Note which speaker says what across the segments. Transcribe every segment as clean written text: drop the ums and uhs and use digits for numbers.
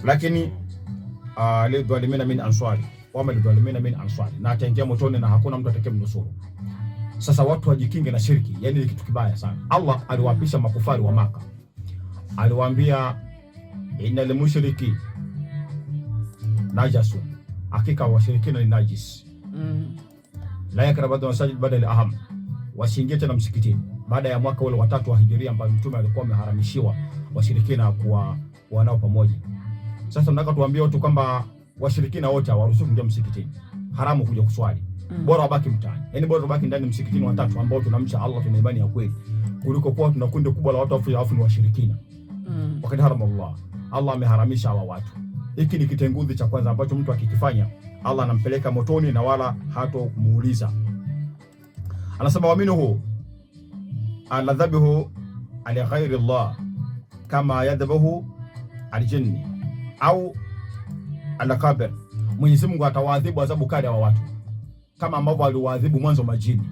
Speaker 1: lakini lidhalimina min ansari wama lidhalimina min ansari, na ataingia motoni na hakuna mtu atakayemnusuru. Sasa watu wajikinge na shirki, yani ni kitu kibaya sana. Allah aliwapisha makufari wa Maka, aliwaambia innal mushriki najasun, hakika washirikina ni najis. La yakrabadu masajid baada ya aham, wasiingie tena msikitini baada ya mwaka ule wa 3 wa Hijiria ambao mtume alikuwa ameharamishiwa washirikina kuwa nao pamoja. Sasa tunataka tuambie watu kwamba washirikina wote hawaruhusiwi kuingia msikitini, haramu kuja kuswali. Bora wabaki mtaani, yani bora wabaki ndani msikitini watatu ambao tunamcha Allah, tuna imani ya kweli, kuliko kwa tuna kundi kubwa la watu afu ni washirikina. Wakati haramu Allah ameharamisha hawa watu. Hiki ni kitenguzi cha kwanza ambacho mtu akikifanya Allah anampeleka motoni na wala hatomuuliza. Anasema wa minhu aladhabihu ala ghairi Allah kama yadhabahu aljinni au alaqabir. Mwenyezi Mungu atawaadhibu adhabu kali wa watu kama ambavyo aliwaadhibu mwanzo majini.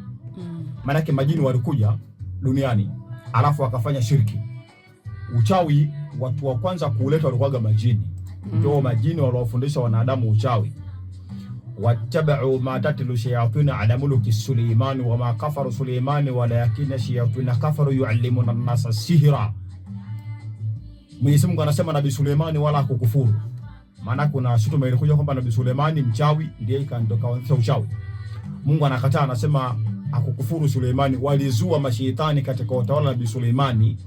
Speaker 1: Maana majini walikuja duniani alafu wakafanya shirki. Uchawi watu wa kwanza kuuleta walikuwa majini. Ndio majini waliofundisha wanadamu uchawi. Wattaba'u ma tatlu shayatin ala mulki Sulaiman wa ma kafara Sulaiman walakinna shayatin kafaru yuallimuna an-nasa sihra. Mwenyezi Mungu anasema Nabii Suleimani wala hakukufuru. Maana kuna shutuma ilikuja kwamba Nabii Suleimani mchawi ndiye kaanzisha uchawi. Mungu anakataa, anasema hakukufuru Suleimani, walizua mashaitani katika utawala wa Nabii Suleimani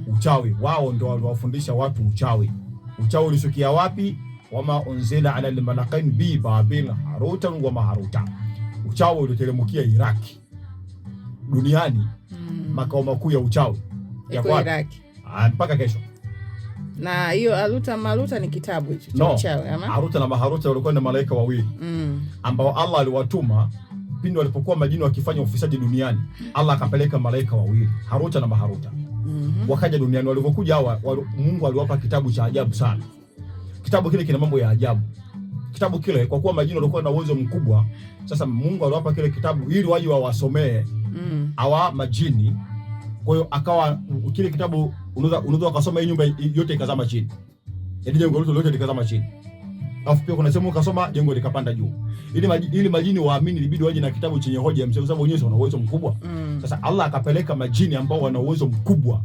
Speaker 1: uchawi. Wao ndio waliwafundisha watu uchawi. Uchawi ulisukia wapi? Wama unzila ala al-malakain bi Babil Haruta wa Maharuta. Uchawi uliteremkia Iraki. Duniani makao makuu ya uchawi
Speaker 2: yako Iraki
Speaker 1: mpaka kesho.
Speaker 2: Na hiyo Haruta Maruta ni kitabu hicho cha uchawi ama?
Speaker 1: Haruta na Maharuta walikuwa ni malaika wawili ambao Allah aliwatuma pindi walipokuwa majini wakifanya ufisadi duniani. Allah akapeleka malaika wawili Haruta na Maharuta. Wakaja duniani. Walipokuja hawa Mungu aliwapa kitabu cha ajabu sana. Kitabu kile kina mambo ya ajabu. Kitabu kile kwa kuwa majini walikuwa na uwezo mkubwa, sasa Mungu aliwapa kile kitabu ili waje wawasomee hawa majini. Kwa hiyo akawa kile kitabu unaweza ukasoma hii nyumba yote ikazama chini. Yaani jengo lote likazama chini. Alafu pia kuna sehemu ukasoma jengo likapanda juu. Ili majini waamini ilibidi waje na kitabu chenye hoja ya msingi, sababu wenyewe wana uwezo mkubwa. Sasa Allah akapeleka majini ambao wana uwezo mkubwa,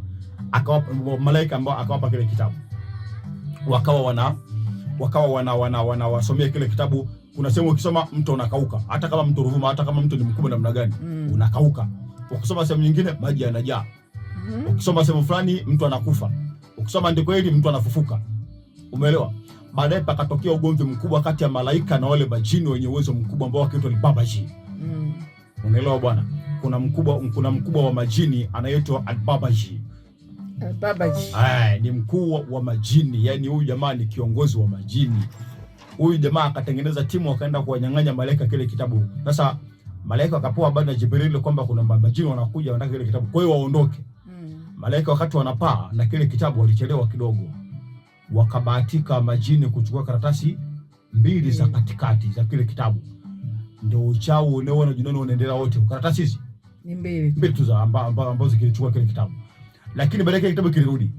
Speaker 1: akawapa malaika ambao akawapa kile kitabu. Wakawa wanawasomea kile kitabu. Kuna sehemu ukisoma mto unakauka, hata kama mto Ruvuma, hata kama mto ni mkubwa namna gani, unakauka. Ukisoma sehemu nyingine maji yanajaa. Ukisoma sehemu fulani mtu anakufa. Ukisoma ndiko hili mtu anafufuka. Umeelewa? Baadaye pakatokea ugomvi mkubwa kati ya malaika na wale majini wenye uwezo mkubwa ambao wakiitwa ni Babaji. Unaelewa bwana? Kuna mkubwa wa majini anaitwa Al-Babaji.
Speaker 2: Al-Babaji.
Speaker 1: Ni mkuu wa majini, yani huyu jamaa ni kiongozi wa majini. Huyu jamaa akatengeneza timu wakaenda kuwanyang'anya malaika kile kitabu. Sasa malaika wakapewa habari na Jibril kwamba kuna majini wanakuja wanataka kile kitabu, kwa hiyo waondoke. Malaika wakati wanapaa na kile kitabu walichelewa kidogo. Wakabahatika majini kuchukua karatasi 2 za katikati za kile kitabu. Ndio uchawi unaoona junoni unaendelea wote. Karatasi hizi
Speaker 2: ni 2
Speaker 1: tu za ambazo zikilichukua kile kitabu. Lakini baadaye kile kitabu kilirudi.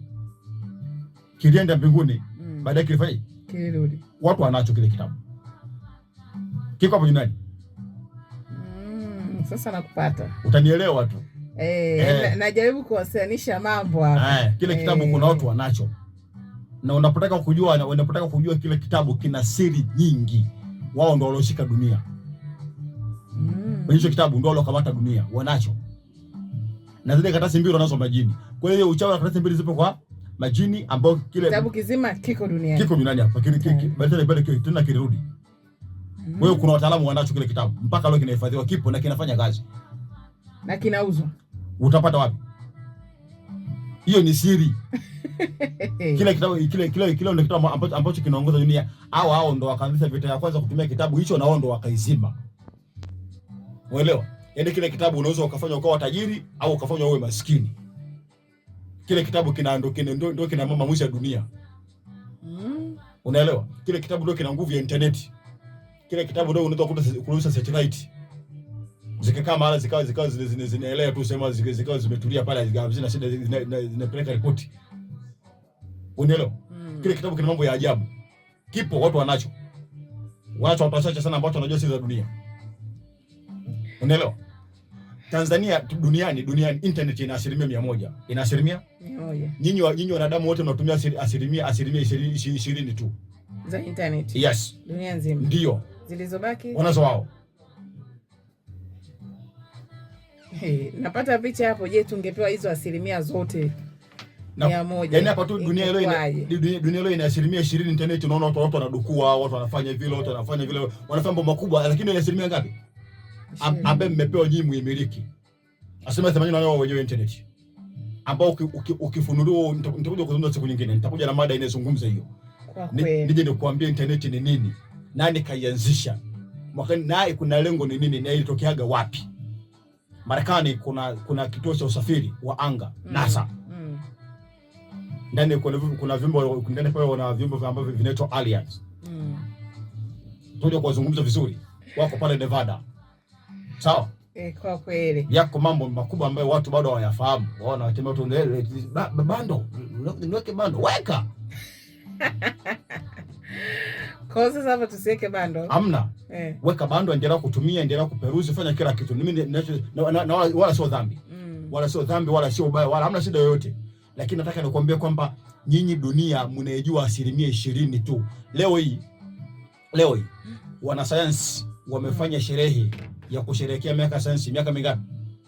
Speaker 1: Kilienda mbinguni. Baadaye kilifanya
Speaker 2: kilirudi.
Speaker 1: Watu wanacho kile kitabu. Kiko hapo junani.
Speaker 2: Sasa nakupata.
Speaker 1: Utanielewa tu.
Speaker 2: Najaribu kuwasilisha mambo hapa.
Speaker 1: Kile kitabu kuna watu wanacho. Na unapotaka kujua kile kitabu kina siri nyingi, wao ndio walioshika dunia. Hicho kitabu ndio waliokamata dunia, wanacho. Na zile karatasi 2 wanazo majini. Kwa hiyo uchawi wa karatasi 2 zipo kwa majini ambao kile
Speaker 2: kitabu kizima kiko duniani.
Speaker 1: Kiko duniani hapa. Baadaye tena kirudi. Kwa hiyo kuna wataalamu wanacho kile kitabu. Mpaka leo kinahifadhiwa, kipo na kinafanya kazi.
Speaker 2: Na kinauzwa.
Speaker 1: Utapata wapi? Hiyo ni siri. Kile kitabu kile ndio kitabu ambacho kinaongoza dunia. Hao ndo wakaanzisha vita ya kwanza kutumia kitabu hicho, na wao ndo wakaizima. Unaelewa? Yaani kile kitabu unaweza ukafanya ukawa tajiri au ukafanya uwe maskini. Kile kitabu ndio kina mama mwisho ya dunia. Unaelewa? Kile kitabu ndio kina nguvu ya internet. Kile kitabu ndio unaweza kurusha satellite. Zikikaa mahali zikawa zinaelea tu, sema zikawa zimetulia pale, zina shida, zinapeleka ripoti. Unaelewa? Kile kitabu kina mambo ya ajabu. kipo, watu wanacho. Watu wachache sana ambao wanajua siri za dunia. Unaelewa? Tanzania duniani internet ina 100%. Ina 100%? Nyinyi wanadamu wote mnatumia asilimia 20 tu
Speaker 2: za internet.
Speaker 1: Yes.
Speaker 2: Dunia nzima.
Speaker 1: Ndio.
Speaker 2: Zilizobaki
Speaker 1: wanazo wao.
Speaker 2: Napata picha hapo. Je, tungepewa hizo asilimia zote 100?
Speaker 1: Yaani hapa tu dunia leo ina 20% internet. Unaona watu wanadukua, watu wanafanya vile, watu wanafanya vile, wanafanya mambo makubwa, lakini ile asilimia ngapi ambaye mmepewa nyinyi muimiliki? Asema 80 wao wenyewe internet. Ambao ukifunuliwa nitakuja kuzungumza siku nyingine. Nitakuja na mada inayozungumza hiyo. Nije nikuambie internet ni nini, nani kaianzisha, mwakani naye kuna lengo ni nini, na ilitokeaga wapi. Marekani kuna kituo cha usafiri wa anga NASA. Ndani kuna vyombo ndani pale, wana vyombo ambavyo vinaitwa aliens. Tuje kuzungumza vizuri. Wako pale Nevada. Sawa?
Speaker 2: Kwa kweli.
Speaker 1: Yako mambo makubwa ambayo watu bado hawayafahamu. Wao wanatembea tu ndele bando. Niweke bando. Weka.
Speaker 2: Kwa sasa hapa tusiweke bando.
Speaker 1: Hamna. Weka bando, endelea kutumia, endelea kuperuzi, fanya kila kitu. Mimi wala sio dhambi. Wala sio dhambi, wala sio ubaya, wala hamna shida yoyote. Lakini nataka nikwambie kwamba nyinyi dunia mnaijua 20% tu. Leo hii wanasayansi wamefanya sherehe ya kusherehekea miaka sayansi. Miaka mingapi?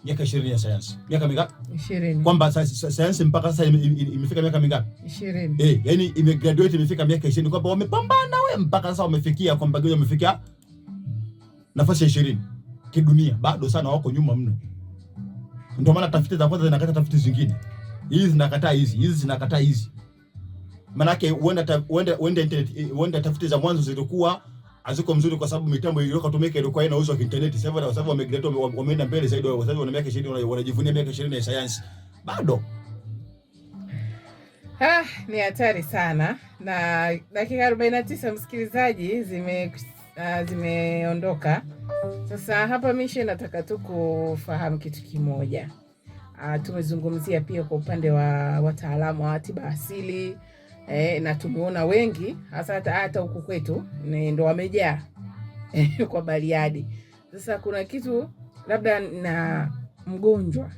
Speaker 1: Miaka 20 ya sayansi. Miaka mingapi?
Speaker 2: 20.
Speaker 1: Kwamba sayansi mpaka sasa imefika miaka mingapi?
Speaker 2: 20.
Speaker 1: Yani imegraduate, imefika miaka 20, kwamba wamepambana mpaka sasa wamefikia kwamba gani, wamefikia nafasi ya 20 kidunia. Bado sana wako nyuma mno. Ndio maana tafiti za kwanza zinakata tafiti zingine. Hizi zinakataa hizi, hizi zinakataa hizi. Maana yake uenda tafiti za mwanzo zilikuwa haziko mzuri, kwa sababu mitambo iliyotumika ilikuwa inauzwa kwa internet. Sasa sababu wameenda mbele zaidi, kwa sababu wana miaka 20, wanajivunia miaka 20 ya sayansi. Bado
Speaker 2: ni hatari sana. Na dakika 49 msikilizaji zimeondoka. Sasa hapa Mishe nataka tu kufahamu kitu kimoja. Tumezungumzia pia kwa upande wa wataalamu wa tiba asili, na tumeona wengi hata huku kwetu ndio wamejaa kwa Bariadi. Sasa kuna kitu labda na mgonjwa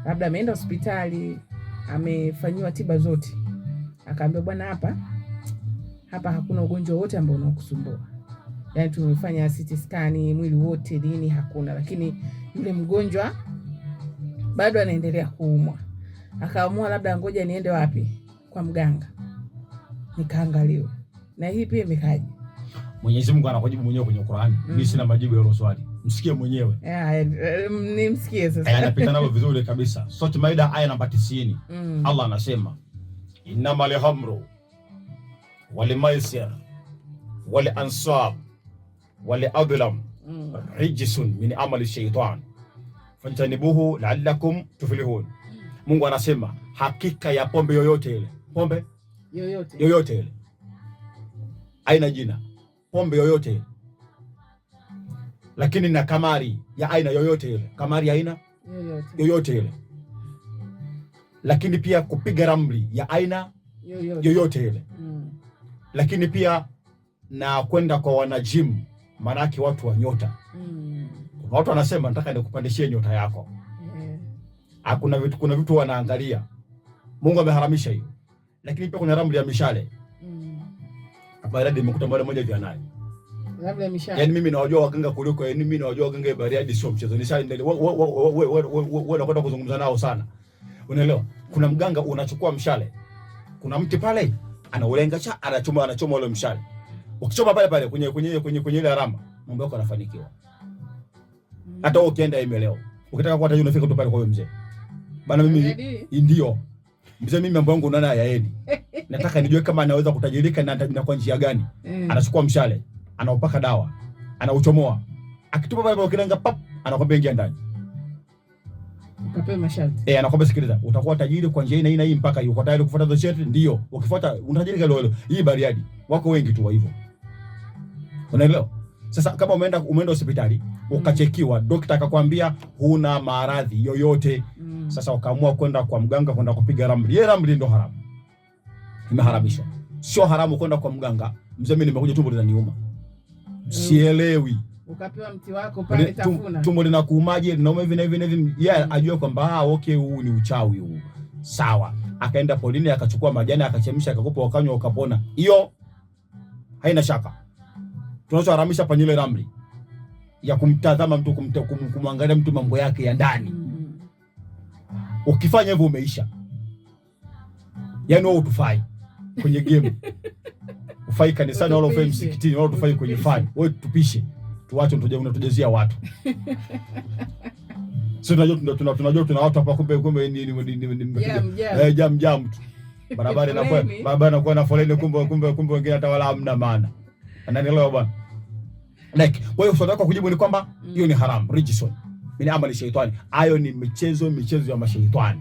Speaker 2: labda ameenda hospitali, amefanyiwa tiba zote, akaambia bwana, hapa hakuna ugonjwa wote ambao unakusumbua. Yaani tumefanya CT scan mwili wote, nini hakuna, lakini yule mgonjwa bado anaendelea kuumwa. Akaamua labda ngoja niende wapi? Kwa mganga. Nikaangaliwa. Na hii pia imekaje?
Speaker 1: Mwenyezi Mungu anakujibu mwenyewe kwenye Qur'ani. Mimi sina majibu ya hilo swali. Msikie mwenyewe.
Speaker 2: Nimsikie sasa.
Speaker 1: Anapita nalo vizuri kabisa. Surah Maida aya namba 90. Allah anasema, innamal hamru wal maisir wal ansab wal adlam rijsun min amali shaytan fantanibuhu la'allakum tuflihun. Mungu anasema hakika ya pombe yoyote ile, pombe yoyote ile, aina jina, pombe yoyote ile, lakini na kamari ya aina yoyote ile, kamari ya aina yoyote ile, lakini pia kupiga ramli ya aina yoyote ile, lakini pia na kwenda kwa wanajimu, manaki watu wa nyota. Watu wanasema nataka nikupandishie nyota yako. Kuna vitu wanaangalia. Mungu ameharamisha hiyo. Lakini pia kuna ramli ya mishale. Bariadi nimekuta mara moja vya naye.
Speaker 2: Ramli ya mishale.
Speaker 1: Yaani mimi nawajua waganga kuliko, yaani mimi nawajua waganga Bariadi sio mchezo. Wewe unakwenda kuzungumza nao sana. Unaelewa? Kuna mganga unachukua mshale. Kuna mti pale, anaulenga anachoma ule mshale. Ukichoma pale kwenye ile alama, mambo yako yanafanikiwa. Hata ukienda leo, ukitaka kuwa tajiri unafika tu pale kwa huyo mzee. Bana mimi ndio. Mzee, mimi mambo yangu unaona hayaendi. Nataka nijue kama anaweza kutajirika na kwa njia gani. Anachukua mshale, anaupaka dawa, anauchomoa. Akitupa pale kwa kilanga pap, anakwambia ingia ndani.
Speaker 2: Ukapewa masharti.
Speaker 1: Anakwambia sikiliza, utakuwa tajiri kwa njia hii na hii mpaka hiyo. Uko tayari kufuata hizo sharti? Ndio. Ukifuata unatajirika leo. Hii Bariadi wako wengi tu wa hivyo. Unaelewa? Sasa kama umeenda hospitali, ukachekiwa, daktari akakwambia huna maradhi yoyote. Sasa ukaamua kwenda kwa mganga, kwenda kupiga ramli. Yeye ramli ndio haramu. Imeharamishwa. Sio haramu kwenda kwa mganga mzee, mimi nimekuja tumbo linaniuma. Sielewi.
Speaker 2: Ukapewa mti wako pale tafuna.
Speaker 1: Tumbo linakuumaje? Linauma hivi na hivi na hivi. Yeye ajue kwamba okay, huu ni uchawi huu. Sawa. Akaenda polini akachukua majani akachemsha akakupa ukanywa ukapona. Hiyo haina shaka. Tunachoharamisha hapa ni ile ramli ya kumtazama mtu, kumwangalia mtu mambo yake ya ndani. Ukifanya hivyo umeisha. Yaani wewe utufai kwenye game. Ufai kanisani wala ufai msikitini wala utufai kwenye fani. Wewe tupishe. Tuache unatujezia watu. Sio tunajua tuna watu hapa kumbe ni jam tu. Barabara inakuwa na foleni kumbe wengine hata wala hamna maana. Ananielewa bwana. Like, kwa hiyo swali lako kujibu ni kwamba hiyo ni haram, rijsun min amali shaitani. Hayo ni michezo ya mashaitani.